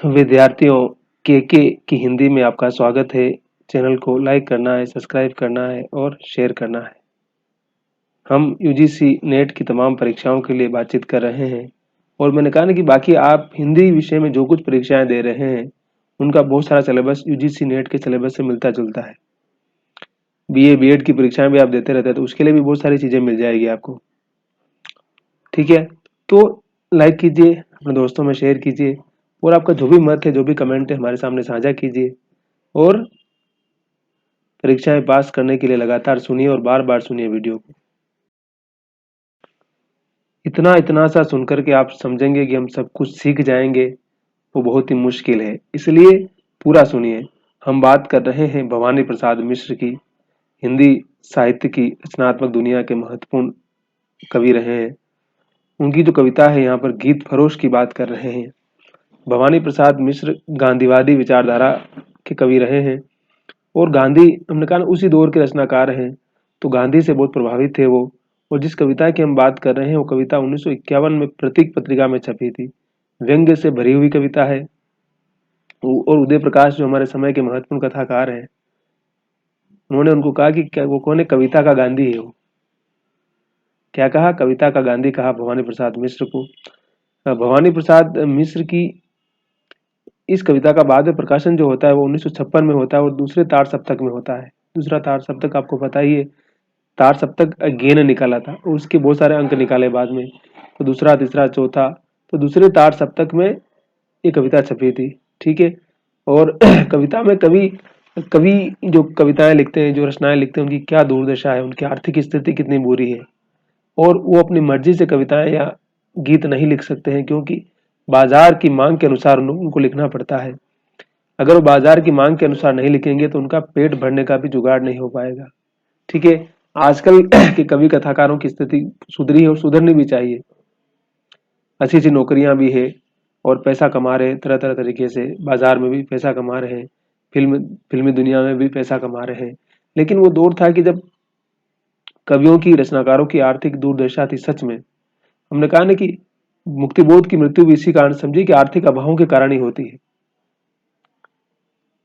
विद्यार्थियों, के की हिंदी में आपका स्वागत है। चैनल को लाइक करना है, सब्सक्राइब करना है और शेयर करना है। हम यूजीसी नेट की तमाम परीक्षाओं के लिए बातचीत कर रहे हैं और मैंने कहा ना कि बाकी आप हिंदी विषय में जो कुछ परीक्षाएं दे रहे हैं उनका बहुत सारा सिलेबस यूजीसी नेट के सिलेबस से मिलता जुलता है। बीए बीएड की परीक्षाएं भी आप देते रहते हैं तो उसके लिए भी बहुत सारी चीजें मिल जाएगी आपको। ठीक है, तो लाइक कीजिए, अपने दोस्तों में शेयर कीजिए और आपका जो भी मत है, जो भी कमेंट है हमारे सामने साझा कीजिए और परीक्षाएं पास करने के लिए लगातार सुनिए और बार बार सुनिए वीडियो को। इतना इतना सा सुनकर के आप समझेंगे कि हम सब कुछ सीख जाएंगे, वो बहुत ही मुश्किल है। इसलिए पूरा सुनिए। हम बात कर रहे हैं भवानी प्रसाद मिश्र की। हिंदी साहित्य की रचनात्मक दुनिया के महत्वपूर्ण कवि रहे हैं। उनकी जो कविता है, यहाँ पर गीत फरोश की बात कर रहे हैं। भवानी प्रसाद मिश्र गांधीवादी विचारधारा के कवि रहे हैं और गांधी, हमने कहा उसी दौर के रचनाकार हैं, तो गांधी से बहुत प्रभावित थे वो। और जिस कविता की हम बात कर रहे हैं वो कविता 1951 में प्रतीक पत्रिका में छपी थी। व्यंग्य से भरी हुई कविता है और उदय प्रकाश जो हमारे समय के महत्वपूर्ण कथाकार हैं, उन्होंने उनको कहा कि क्या वो कौन है, कविता का गांधी है वो। क्या कहा? कविता का गांधी कहा भवानी प्रसाद मिश्र को। भवानी प्रसाद मिश्र की इस कविता का बाद में प्रकाशन जो होता है वो 1956 में होता है और दूसरे तार सप्तक में होता है। दूसरा तार सप्तक आपको पता ही है, तार सप्तक गेन निकाला था और उसके बहुत सारे अंक निकाले बाद में, तो दूसरा तीसरा चौथा, तो दूसरे तार सप्तक में ये कविता छपी थी। ठीक है, और कविता में कवि कवि जो कविताएं लिखते हैं, जो रचनाएं लिखते हैं, उनकी क्या दुर्दशा है, उनकी आर्थिक स्थिति कितनी बुरी है और वो अपनी मर्जी से कविताएं या गीत नहीं लिख सकते हैं क्योंकि बाजार की मांग के अनुसार उनको लिखना पड़ता है। अगर वो बाजार की मांग के अनुसार नहीं लिखेंगे तो उनका पेट भरने का भी जुगाड़ नहीं हो पाएगा। ठीक है, आजकल के कवि कथाकारों की स्थिति सुधरी है और सुधरनी भी चाहिए। अच्छी अच्छी नौकरियां भी है और पैसा कमा रहे हैं, तरह तरह तरीके से बाजार में भी पैसा कमा रहे हैं, फिल्मी दुनिया में भी पैसा कमा रहे हैं। लेकिन वो दौर था कि जब कवियों की, रचनाकारों की आर्थिक दुर्दशा थी। सच में हमने कहा ना कि मुक्तिबोध की मृत्यु भी इसी कारण समझी कि आर्थिक अभावों के कारण ही होती है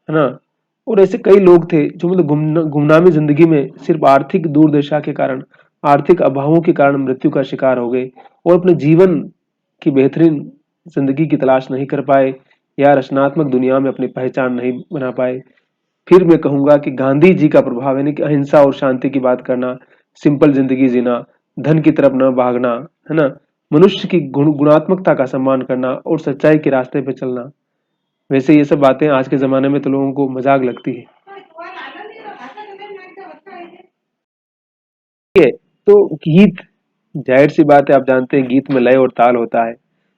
ना। और ऐसे कई लोग थे जो मतलब गुमनामी जिंदगी में सिर्फ आर्थिक दुर्दशा के कारण, आर्थिक अभावों के कारण मृत्यु का शिकार हो गए और अपने जीवन की बेहतरीन जिंदगी की तलाश नहीं कर पाए या रचनात्मक दुनिया में अपनी पहचान नहीं बना पाए। फिर मैं कहूंगा कि गांधी जी का प्रभाव, यानी कि अहिंसा और शांति की बात करना, सिंपल जिंदगी जीना, धन की तरफ न भागना, है ना, मनुष्य की गुणात्मकता का सम्मान करना और सच्चाई के रास्ते पे चलना। वैसे ये सब बातें आज के जमाने में तो लोगों को मजाक लगती है। ठीक है, तो गीत, जाहिर सी बात है, आप जानते हैं गीत में लय और ताल होता है,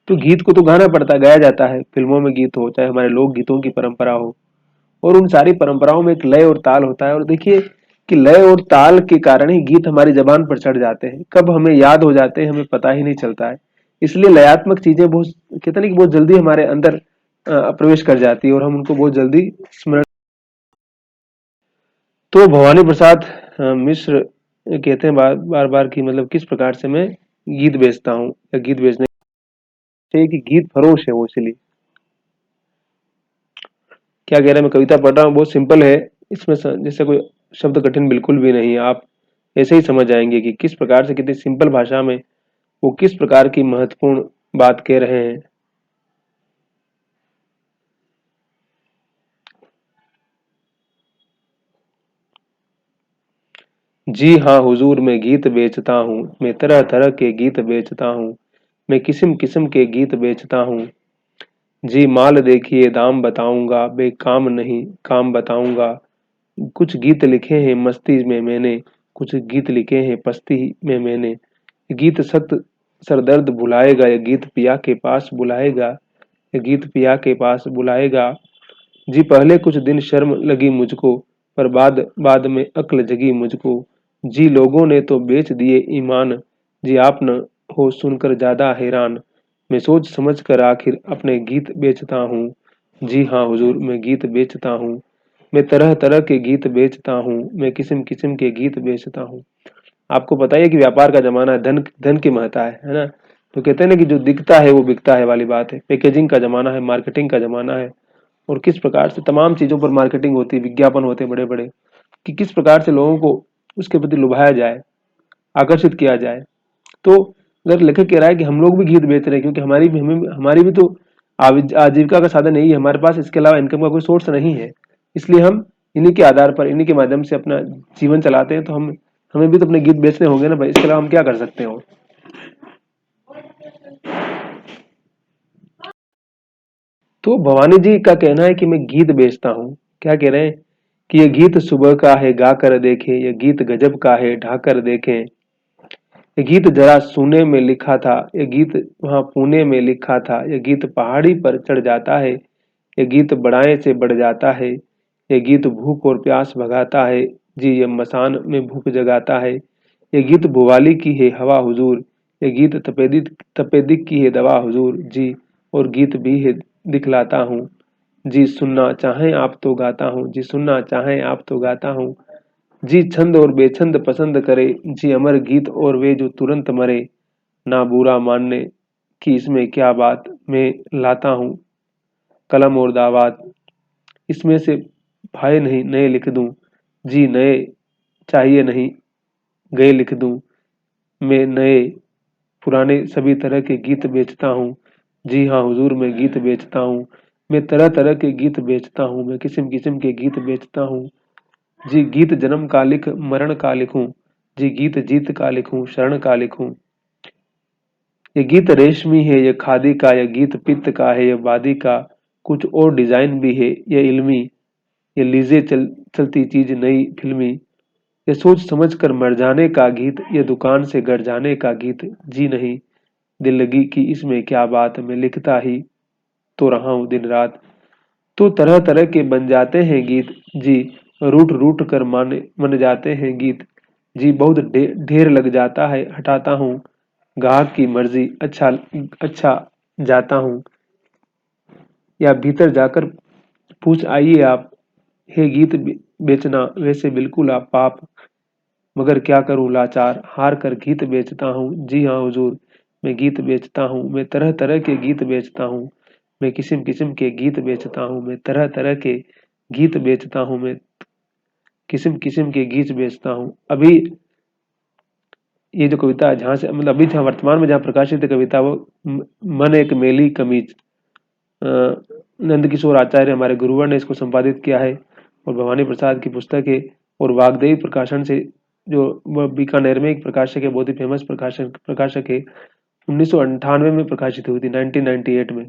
तो गीत को तो गाना पड़ता है, गाया जाता है। फिल्मों में गीत हो, चाहे हमारे लोक गीतों की परंपरा हो, और उन सारी परंपराओं में एक लय और ताल होता है। और देखिए कि लय और ताल के कारण ही गीत हमारी जबान पर चढ़ जाते हैं, कब हमें याद हो जाते हैं हमें पता ही नहीं चलता है। इसलिए लयात्मक चीजें बहुत, कहते नहीं कि बहुत जल्दी हमारे अंदर प्रवेश कर जाती है और हम उनको बहुत जल्दी स्मरण। तो भवानी प्रसाद मिश्र कहते हैं बार बार बार कि मतलब किस प्रकार से मैं गीत बेचता हूँ या गीत बेचने चाहिए कि गीत फरोश है वो। इसलिए क्या कह रहे हैं, मैं कविता पढ़ रहा हूँ, बहुत सिंपल है, इसमें जैसे कोई शब्द कठिन बिल्कुल भी नहीं है। आप ऐसे ही समझ जाएंगे कि किस प्रकार से, कितनी सिंपल भाषा में वो किस प्रकार की महत्वपूर्ण बात कह रहे हैं। जी हाँ हुजूर, मैं गीत बेचता हूँ, मैं तरह तरह के गीत बेचता हूँ, मैं किस्म किस्म के गीत बेचता हूँ। जी माल देखिए दाम बताऊंगा, बेकाम नहीं काम बताऊंगा। कुछ गीत लिखे हैं मस्ती में मैंने, कुछ गीत लिखे हैं पस्ती में मैंने। गीत सख्त सरदर्द भुलाएगा, ये गीत पिया के पास बुलाएगा, ये गीत पिया के पास बुलाएगा। जी पहले कुछ दिन शर्म लगी मुझको, पर बाद बाद में अक्ल जगी मुझको। जी लोगों ने तो बेच दिए ईमान, जी आप न हो सुनकर ज्यादा हैरान। मैं सोच समझ कर आखिर अपने गीत बेचता हूँ। जी हाँ हुजूर, मैं गीत बेचता हूँ, मैं तरह तरह के गीत बेचता हूँ, मैं किस्म किस्म के गीत बेचता हूँ। आपको पता ही है कि व्यापार का जमाना है, धन धन की महत्ता है ना। तो कहते हैं ना कि जो दिखता है वो बिकता है वाली बात है। पैकेजिंग का जमाना है, मार्केटिंग का जमाना है, और किस प्रकार से तमाम चीजों पर मार्केटिंग होती है, विज्ञापन होते हैं बड़े बड़े, कि किस प्रकार से लोगों को उसके प्रति लुभाया जाए, आकर्षित किया जाए। तो अगर लेखक कह रहा है कि हम लोग भी गीत बेच रहे हैं, क्योंकि हमारी भी तो आजीविका का साधन यही है, हमारे पास इसके अलावा इनकम का कोई सोर्स नहीं है, इसलिए हम इन्हीं के आधार पर, इन्हीं के माध्यम से अपना जीवन चलाते हैं, तो हम हमें भी तो अपने गीत बेचने होंगे ना भाई, इसके अलावा हम क्या कर सकते हो। तो भवानी जी का कहना है कि मैं गीत बेचता हूँ। क्या कह रहे हैं कि ये गीत सुबह का है गा कर देखें, ये गीत गजब का है ढा कर देखें, ये गीत जरा सुने में लिखा था, ये गीत वहां पुणे में लिखा था, ये गीत पहाड़ी पर चढ़ जाता है, ये गीत बढ़ाए से बढ़ जाता है, ये गीत भूख और प्यास भगाता है, जी ये मसान में भूख जगाता है, ये गीत बुवाली की है हवा हुजूर, ये गीत तपेदिक की है दवा हुजूर जी, और गीत भी है दिखलाता हूँ, जी सुनना चाहें आप तो गाता हूँ, जी सुनना चाहें आप तो गाता हूँ, जी छंद और बेछंद पसंद करे, जी अमर गीत और वे जो तुरंत मरे, ना बुरा मानने की इसमें क्या बात, मैं लाता हूँ कलम और दावात, इसमें से भाई नहीं नए लिख दूं, जी नए चाहिए नहीं गए लिख दूं, मैं नए पुराने सभी तरह के गीत बेचता हूँ, जी हाँ हुजूर मैं गीत बेचता हूँ, मैं तरह तरह के गीत बेचता हूँ, मैं किस्म किस्म के गीत बेचता हूँ, जी गीत जन्म का लिख मरण का लिखूं, जी गीत जीत का लिखूं शरण का लिखूं, ये गीत रेशमी है ये खादी का, ये गीत पित्त का है ये वादी का, कुछ और डिजाइन भी है ये इल्मी, ये लीजे चलती चीज नई फिल्मी, ये सोच समझ कर मर जाने का गीत, ये दुकान से घर जाने का गीत, जी नहीं दिल लगी कि इसमें क्या बात, मैं लिखता ही तो रहा हूँ दिन रात, तो तरह तरह के बन जाते हैं गीत, जी रूठ रूठ कर मन जाते हैं गीत, जी बहुत ढेर लग जाता है हटाता हूँ, ग्राहक की मर्जी अच्छा अच्छा जाता हूँ, या भीतर जाकर पूछ आइए आप, हे गीत बेचना वैसे बिल्कुल आप पाप, मगर क्या करूं लाचार हार कर गीत बेचता हूँ, जी हाँ हुजूर मैं गीत बेचता हूँ, मैं तरह तरह के गीत बेचता हूँ, मैं किस्म किस्म के गीत बेचता हूँ, मैं तरह तरह के गीत बेचता हूँ, मैं किस्म किस्म के गीत बेचता हूँ। अभी ये जो कविता है जहाँ से मतलब अभी जहाँ वर्तमान में जहाँ प्रकाशित है कविता, वो मन एक मेली कमीज, नंद किशोर आचार्य हमारे गुरुवर ने इसको संपादित किया है, और भवानी प्रसाद की पुस्तक है, और वाग्देवी प्रकाशन से, जो वह बीकानेर में एक प्रकाशक है, बहुत ही फेमस प्रकाशक है, 1998 में प्रकाशित हुई थी, 1998 में,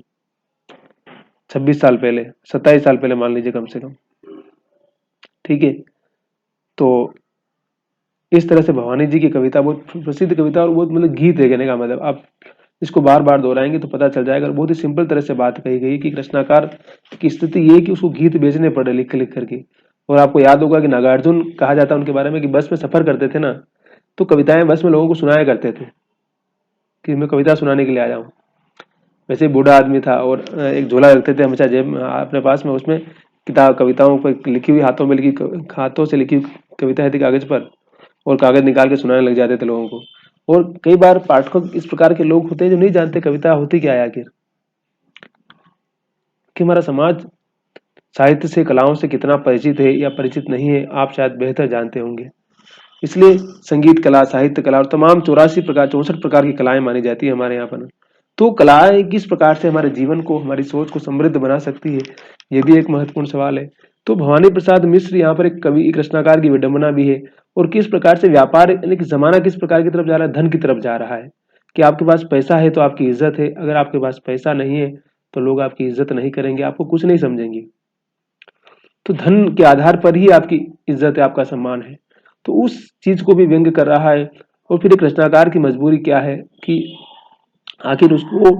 26 साल पहले, 27 साल पहले मान लीजिए कम से कम। ठीक है, तो इस तरह से भवानी जी की कविता बहुत प्रसिद्ध कविता, और बहुत मतलब गीत है, कहने का मतलब आप इसको बार बार दोहराएंगे तो पता चल जाएगा। बहुत ही सिंपल तरह से बात कही गई कि कृष्णाकार की स्थिति ये है कि उसको गीत बेचने पड़े लिख लिख करके। और आपको याद होगा कि नागार्जुन कहा जाता है उनके बारे में कि बस में सफर करते थे ना, तो कविताएं बस में लोगों को सुनाया करते थे कि मैं कविता सुनाने के लिए आया हूँ। वैसे ही बूढ़ा आदमी था, और एक झोला रखते थे हमेशा जेब में अपने पास में, उसमें किताब कविताओं पर लिखी हुई, हाथों से लिखी हुई कविता थी कागज पर, और कागज निकाल के सुनाने लग जाते थे लोगों को। और कई बार पाठक इस प्रकार के लोग होते हैं जो नहीं जानते कविता होती क्या है आखिर, कि हमारा समाज साहित्य से, कलाओं से कितना परिचित है या परिचित नहीं है, आप शायद बेहतर जानते होंगे। इसलिए संगीत कला, साहित्य कला और तमाम 64 प्रकार की कलाएं मानी जाती है हमारे यहाँ पर। तो कलाएं किस प्रकार से हमारे जीवन को, हमारी सोच को समृद्ध बना सकती है, ये भी एक महत्वपूर्ण सवाल है। तो भवानी प्रसाद मिश्र यहाँ पर एक कवि, एक रचनाकार की विडंबना भी है, और किस प्रकार से व्यापार यानी कि जमाना किस प्रकार की तरफ जा रहा है, धन की तरफ जा रहा है, कि आपके पास पैसा है तो आपकी इज्जत है, अगर आपके पास पैसा नहीं है तो लोग आपकी इज्जत नहीं करेंगे, आपको कुछ नहीं समझेंगे। तो धन के आधार पर ही आपकी इज्जत है, आपका सम्मान है। तो उस चीज को भी व्यंग कर रहा है। और फिर एक रचनाकार की मजबूरी क्या है कि आखिर उसको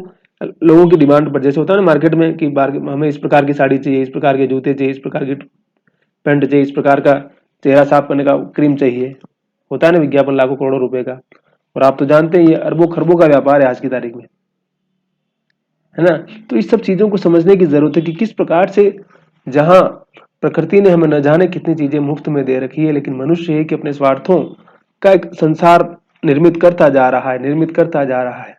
लोगों की डिमांड पर, जैसे होता है ना मार्केट में कि हमें इस प्रकार की साड़ी चाहिए, इस प्रकार के जूते चाहिए, इस प्रकार की पैंट चाहिए, इस प्रकार का चेहरा साफ करने का क्रीम चाहिए, होता है ना विज्ञापन लाखों करोड़ों रुपए का। और आप तो जानते हैं ये अरबों खरबों का व्यापार है आज की तारीख में, है ना। तो इस सब चीजों को समझने की जरूरत है कि किस प्रकार से, जहां प्रकृति ने हमें न जाने कितनी चीजें मुफ्त में दे रखी है, लेकिन मनुष्य है कि अपने स्वार्थों का एक संसार निर्मित करता जा रहा है, निर्मित करता जा रहा है।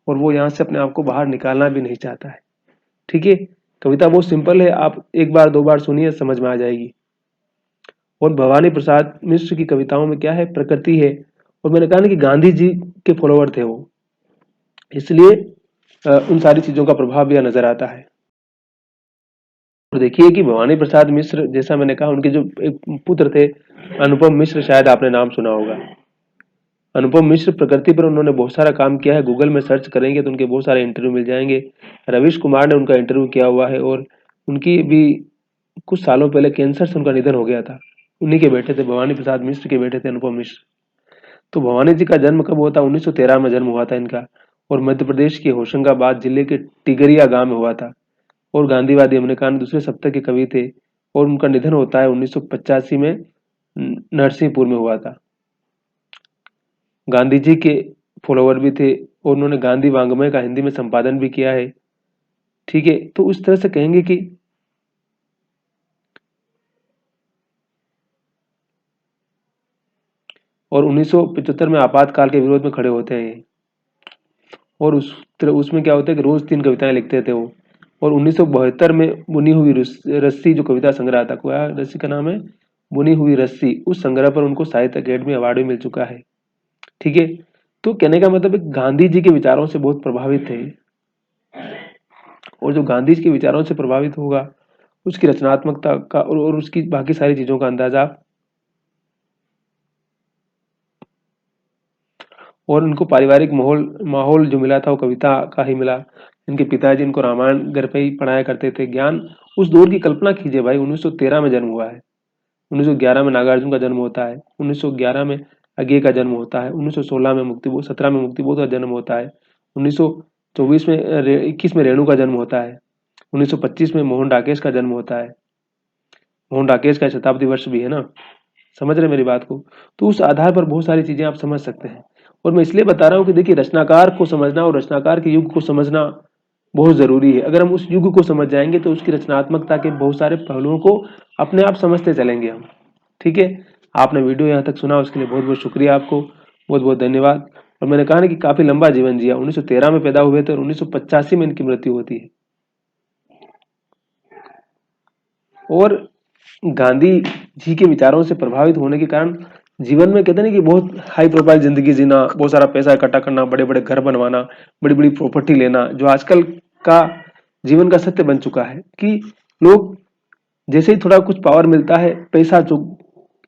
और वो यहाँ से अपने आप को बाहर निकालना भी नहीं चाहता है। ठीक है, कविता बहुत सिंपल है, आप एक बार दो बार सुनिए, समझ में आ जाएगी। और भवानी प्रसाद मिश्र की कविताओं में क्या है, प्रकृति है। और मैंने कहा ना कि गांधी जी के फॉलोअर थे वो, इसलिए उन सारी चीजों का प्रभाव भी नजर आता है। और देखिए कि भवानी प्रसाद मिश्र, जैसा मैंने कहा, उनके जो एक पुत्र थे अनुपम मिश्र, शायद आपने नाम सुना होगा। अनुपम मिश्र प्रकृति पर उन्होंने बहुत सारा काम किया है, गूगल में सर्च करेंगे तो उनके बहुत सारे इंटरव्यू मिल जाएंगे। रवीश कुमार ने उनका इंटरव्यू किया हुआ है, और उनकी भी कुछ सालों पहले कैंसर से उनका निधन हो गया था। उन्हीं के बेटे थे, भवानी प्रसाद मिश्र के बेटे थे अनुपम मिश्र। तो भवानी जी का जन्म कब हुआ था, 1913 में जन्म हुआ था इनका, और मध्य प्रदेश के होशंगाबाद जिले के टिगरिया गांव में हुआ था। और गांधीवादी, हमने कहा दूसरे सप्तक के कवि थे। और उनका निधन होता है 1985 में नरसिंहपुर में हुआ था। गांधी जी के फॉलोवर भी थे, और उन्होंने गांधी वांग्मय का हिंदी में संपादन भी किया है। ठीक है, तो उस तरह से कहेंगे कि और 1975 में आपातकाल के विरोध में खड़े होते हैं ये। और उसमें क्या होता है कि रोज 3 कविताएं लिखते थे वो। और 1972 में बुनी हुई रस्सी जो कविता संग्रह था, क्या रस्सी का नाम है, बुनी हुई रस्सी, उस संग्रह पर उनको साहित्य अकेडमी अवार्ड भी मिल चुका है। ठीक है, तो कहने का मतलब है गांधी जी के विचारों से बहुत प्रभावित थे। और जो गांधी जी के विचारों से प्रभावित होगा, उसकी रचनात्मकता का और उसकी बाकी सारी चीजों का अंदाजा, और उनको पारिवारिक माहौल माहौल जो मिला था वो कविता का ही मिला। इनके पिताजी इनको रामायण घर पे ही पढ़ाया करते थे। ज्ञान, उस दौर की कल्पना कीजिए भाई, 1913 में जन्म हुआ है, 1911 में नागार्जुन का जन्म होता है, 1911 में अज्ञे का जन्म होता है, 1916 में 17 में मुक्तिबोध का जन्म होता है, 1924 में 21 में रेणु का जन्म होता है, 1925 में मोहन राकेश का जन्म होता है। मोहन राकेश का शताब्दी वर्ष भी है ना, समझ रहे मेरी बात को। तो उस आधार पर बहुत सारी चीजें आप समझ सकते हैं। और मैं इसलिए बता रहा हूँ कि देखिए, रचनाकार को समझना और रचनाकार के युग को समझना बहुत जरूरी है। अगर हम उस युग को समझ जाएंगे तो उसकी रचनात्मकता के बहुत सारे पहलुओं को अपने आप समझते चलेंगे हम। ठीक है, आपने वीडियो यहाँ तक सुना, उसके लिए बहुत बहुत शुक्रिया आपको, बहुत बहुत धन्यवाद। और मैंने कहा ना कि काफी लंबा जीवन जिया, 1913 में पैदा हुए थे और 1985 में इनकी मृत्यु होती है। और गांधी जी के विचारों से प्रभावित होने के कारण जीवन में, कहते हैं ना कि बहुत हाई प्रोफाइल जिंदगी जीना, बहुत सारा पैसा इकट्ठा करना, बड़े बड़े घर बनवाना, बड़ी बड़ी प्रॉपर्टी लेना, जो आजकल का जीवन का सत्य बन चुका है कि लोग जैसे ही थोड़ा कुछ पावर मिलता है, पैसा जो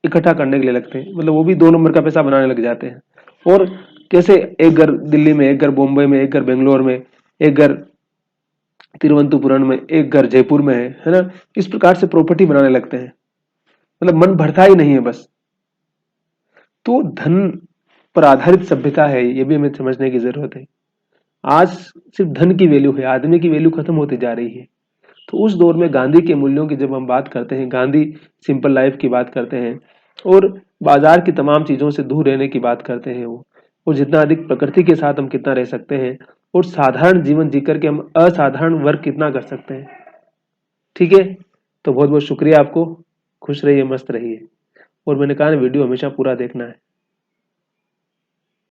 इकट्ठा करने के लिए लगते हैं, मतलब वो भी 2 नंबर का पैसा बनाने लग जाते हैं। और कैसे एक घर दिल्ली में, एक घर बॉम्बे में, एक घर बेंगलोर में, एक घर तिरुवनंतपुरम में, एक घर जयपुर में है ना, इस प्रकार से प्रॉपर्टी बनाने लगते हैं। मतलब मन भरता ही नहीं है बस। तो धन पर आधारित सभ्यता है, ये भी हमें समझने की जरूरत है। आज सिर्फ धन की वैल्यू है, आदमी की वैल्यू खत्म होती जा रही है। तो उस दौर में गांधी के मूल्यों की जब हम बात करते हैं, गांधी सिंपल लाइफ की बात करते हैं, और बाजार की तमाम चीजों से दूर रहने की बात करते हैं वो, और जितना अधिक प्रकृति के साथ हम कितना रह सकते हैं, और साधारण जीवन जीकर के हम असाधारण वर्क कितना कर सकते हैं। ठीक है, तो बहुत बहुत शुक्रिया आपको, खुश रहिए, मस्त रहिए। और मैंने कहा वीडियो हमेशा पूरा देखना है।